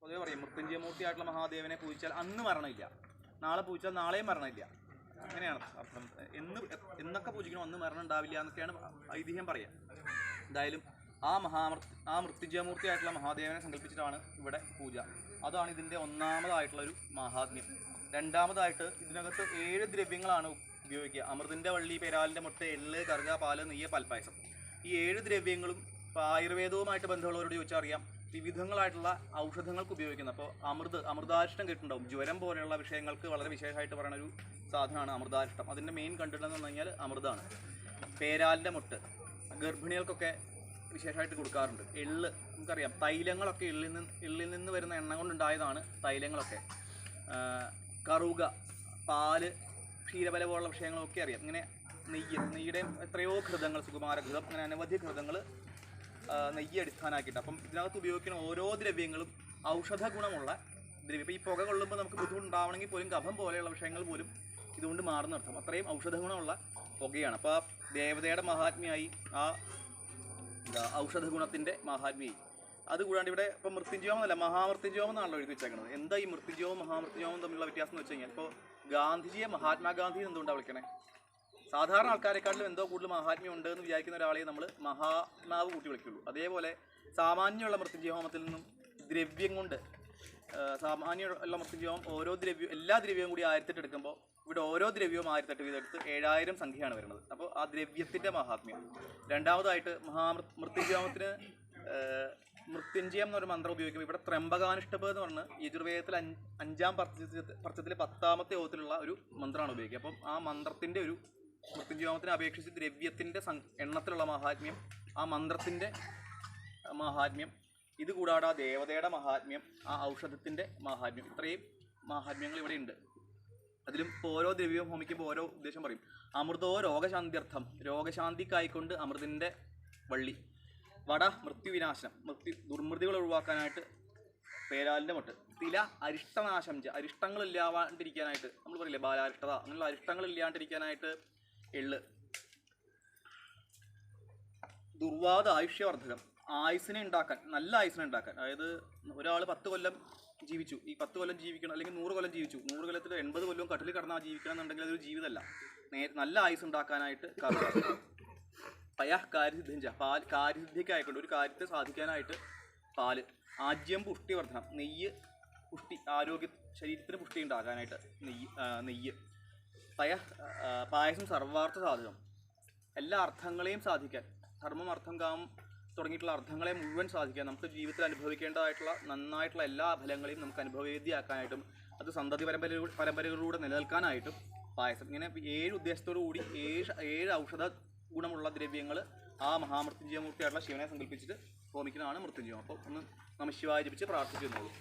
പൊതുവെ പറയും മൃത്യുഞ്ജയമൂർത്തിയായിട്ടുള്ള മഹാദേവനെ പൂജിച്ചാൽ അന്ന് മരണമില്ല, നാളെ പൂജിച്ചാൽ നാളെയും മരണമില്ല, അങ്ങനെയാണ് അർത്ഥം. എന്നൊക്കെ പൂജിക്കണം അന്ന് മരണം ഉണ്ടാവില്ല എന്നൊക്കെയാണ് ഐതിഹ്യം പറയുക. എന്തായാലും ആ മൃത്യുഞ്ജയമൂർത്തിയായിട്ടുള്ള മഹാദേവനെ സങ്കല്പിച്ചിട്ടാണ് ഇവിടെ പൂജ. അതാണ് ഇതിൻ്റെ ഒന്നാമതായിട്ടുള്ളൊരു മഹാത്മ്യം. രണ്ടാമതായിട്ട് ഇതിനകത്ത് 7 ദ്രവ്യങ്ങളാണ് ഉപയോഗിക്കുക. അമൃതിൻ്റെ വള്ളി, പേരാലിൻ്റെ മുട്ട, എള്ള്, കറുക, പാല്, നെയ്യ്, പാൽപ്പായസം. ഈ 7 ദ്രവ്യങ്ങളും ഇപ്പോൾ ആയുർവേദവുമായിട്ട് ബന്ധമുള്ളവരോട് ചോദിച്ചാൽ അറിയാം, വിവിധങ്ങളായിട്ടുള്ള ഔഷധങ്ങൾക്ക് ഉപയോഗിക്കുന്നത്. അപ്പോൾ അമൃതാരിഷ്ടം കേട്ടിട്ടുണ്ടാവും. ജ്വരം പോലെയുള്ള വിഷയങ്ങൾക്ക് വളരെ വിശേഷമായിട്ട് പറയുന്ന ഒരു സാധനമാണ് അമൃതാരിഷ്ടം. അതിൻ്റെ മെയിൻ കണ്ടിട്ട് എന്ന് പറഞ്ഞാൽ അമൃതമാണ്. പേരാലിൻ്റെ മുട്ട് ഗർഭിണികൾക്കൊക്കെ വിശേഷമായിട്ട് കൊടുക്കാറുണ്ട്. എള്ള് നമുക്കറിയാം, തൈലങ്ങളൊക്കെ എള്ളിൽ നിന്ന് വരുന്ന എണ്ണ കൊണ്ടുണ്ടായതാണ് തൈലങ്ങളൊക്കെ. കറുക, പാല്, ക്ഷീരബല പോലുള്ള വിഷയങ്ങളൊക്കെ അറിയാം. ഇങ്ങനെ നെയ്യുടെ എത്രയോ ഘൃതങ്ങൾ, സുകുമാരഘൃതം, അങ്ങനെ അനവധി ഘൃതങ്ങൾ നെയ്യ് അടിസ്ഥാനമാക്കിയിട്ട്. അപ്പം ഇതിനകത്ത് ഉപയോഗിക്കുന്ന ഓരോ ദ്രവ്യങ്ങളും ഔഷധ ഗുണമുള്ള ദ്രവ്യം. ഇപ്പോൾ ഈ പുക കൊള്ളുമ്പോൾ നമുക്ക് ബുദ്ധിമുട്ടുണ്ടാവണമെങ്കിൽ പോലും കഫം പോലെയുള്ള വിഷയങ്ങൾ പോലും ഇതുകൊണ്ട് മാറുന്ന അർത്ഥം. അത്രയും ഔഷധ ഗുണമുള്ള പുകയാണ്. അപ്പോൾ ആ ദേവതയുടെ മഹാത്മ്യമായി, ആ ഔഷധ ഗുണത്തിൻ്റെ മഹാത്മ്യമായി. അതുകൂടാണ്ട് ഇവിടെ ഇപ്പോൾ മൃത്യുഞ്ജയം എന്നല്ല, മഹാമൃത്യുഞ്ജയം എന്നാണല്ലോ എഴുതി വെച്ചേക്കുന്നത്. എന്താ ഈ മൃത്യുഞ്ജയവും മഹാമൃത്യുഞ്ജയവും തമ്മിലുള്ള വ്യത്യാസം എന്ന് വെച്ച് കഴിഞ്ഞാൽ, ഇപ്പോൾ ഗാന്ധിജിയെ മഹാത്മാഗാന്ധി എന്തുകൊണ്ടാണ് വിളിക്കണേ? സാധാരണ ആൾക്കാരെക്കാട്ടിലും എന്തോ കൂടുതൽ മഹാത്മ്യം ഉണ്ട് എന്ന് വിചാരിക്കുന്ന ഒരാളെ നമ്മൾ മഹാത്മാവ് കൂട്ടി വിളിക്കുള്ളൂ. അതേപോലെ സാമാന്യമുള്ള മൃത്യുഞ്ജയഹോമത്തിൽ നിന്നും ദ്രവ്യം കൊണ്ട്, സാമാന്യമുള്ള മൃത്യുഞ്ജയം എല്ലാ ദ്രവ്യവും കൂടി 1008 എടുക്കുമ്പോൾ ഇവിടെ ഓരോ ദ്രവ്യവും 1008 വീതം എടുത്ത് 7000 സംഖ്യയാണ് വരുന്നത്. അപ്പോൾ ആ ദ്രവ്യത്തിൻ്റെ മഹാത്മ്യം. രണ്ടാമതായിട്ട് മൃത്യുഞ്ജയത്തിന് മൃത്യുഞ്ജയം എന്നൊരു മന്ത്രം ഉപയോഗിക്കുമ്പോൾ ഇവിടെ ത്രംബകാനുഷ്ഠപ് എന്ന് പറഞ്ഞ് യജുർവേദത്തിൽ 5ാം പർച്ചത്തിൽ 10ാമത്തെ യോഗത്തിലുള്ള ഒരു മന്ത്രമാണ് ഉപയോഗിക്കുക. അപ്പം ആ മന്ത്രത്തിൻ്റെ ഒരു മൃത്യുഞ്ജയത്തിനെ അപേക്ഷിച്ച് ദ്രവ്യത്തിൻ്റെ എണ്ണത്തിലുള്ള മഹാത്മ്യം, ആ മന്ത്രത്തിൻ്റെ മഹാത്മ്യം, ഇതുകൂടാതെ ആ ദേവതയുടെ മഹാത്മ്യം, ആ ഔഷധത്തിൻ്റെ മഹാത്മ്യം, ഇത്രയും മഹാത്മ്യങ്ങൾ ഇവിടെ ഉണ്ട്. അതിലും ഇപ്പോൾ ഓരോ ദ്രവ്യവും ഹോമിക്കുമ്പോൾ ഓരോ ഉദ്ദേശം പറയും. അമൃതോ രോഗശാന്ത്യർത്ഥം, രോഗശാന്തിക്കായിക്കൊണ്ട് അമൃതിൻ്റെ വള്ളി. വട മൃത്യുവിനാശനം, ദുർമൃതികൾ ഒഴിവാക്കാനായിട്ട് പേരാലിൻ്റെ മുട്ട്. തില അരിഷ്ടനാശം, അരിഷ്ടങ്ങളില്ലാണ്ടിരിക്കാനായിട്ട് നമ്മൾ പറയില്ലേ ബാലാരിഷ്ടത, അങ്ങനെയുള്ള അരിഷ്ടങ്ങളില്ലാണ്ടിരിക്കാനായിട്ട് എള്ള്. ദുർവാദ ആയുഷ്യവർദ്ധകം, ആയുസിനെ ഉണ്ടാക്കാൻ, നല്ല ആയുസിനെ ഉണ്ടാക്കാൻ. അതായത് ഒരാൾ 10 കൊല്ലം ജീവിച്ചു, ഈ 10 കൊല്ലം ജീവിക്കണം, അല്ലെങ്കിൽ 100 കൊല്ലം ജീവിച്ചു, 100 കൊല്ലത്തിൽ 80 കൊല്ലം കട്ടിൽ കിടന്നാൽ ജീവിക്കണം എന്നുണ്ടെങ്കിൽ അതൊരു ജീവിതമല്ല. നല്ല ആയുസ് ഉണ്ടാക്കാനായിട്ട് കാര്യസിദ്ധിഞ്ച, കാര്യസിദ്ധിക്കായിക്കൊണ്ട് ഒരു കാര്യത്തെ സാധിക്കാനായിട്ട് പാല്. ആജ്യം പുഷ്ടിവർദ്ധനം, നെയ്യ് പുഷ്ടി, ആരോഗ്യ ശരീരത്തിന് പുഷ്ടി ഉണ്ടാക്കാനായിട്ട് നെയ്യ്. പായസം സർവാർത്ഥ സാധകം, എല്ലാ അർത്ഥങ്ങളെയും സാധിക്കാൻ, ധർമ്മം അർത്ഥം കാമം തുടങ്ങിയിട്ടുള്ള അർത്ഥങ്ങളെ മുഴുവൻ സാധിക്കാൻ, നമുക്ക് ജീവിതത്തിൽ അനുഭവിക്കേണ്ടതായിട്ടുള്ള നന്നായിട്ടുള്ള എല്ലാ ഫലങ്ങളെയും നമുക്ക് അനുഭവവേദ്യമാക്കാനായിട്ടും അത് സന്തതി പരമ്പരകളിലൂടെ നിലനിൽക്കാനായിട്ടും പായസം. ഇങ്ങനെ 7 ഉദ്ദേശത്തോടു കൂടി 7 ഔഷധ ഗുണമുള്ള ദ്രവ്യങ്ങൾ ആ മഹാമൃത്യുഞ്ജയമൂർത്തിയായിട്ടുള്ള ശിവനെ സങ്കല്പിച്ചിട്ട് ഹോമിക്കുന്നതാണ് മൃത്യുഞ്ജയം. അപ്പോൾ ഒന്ന് നമഃശിവായ ജപിച്ച് പ്രാർത്ഥിച്ചിരുന്നോളൂ.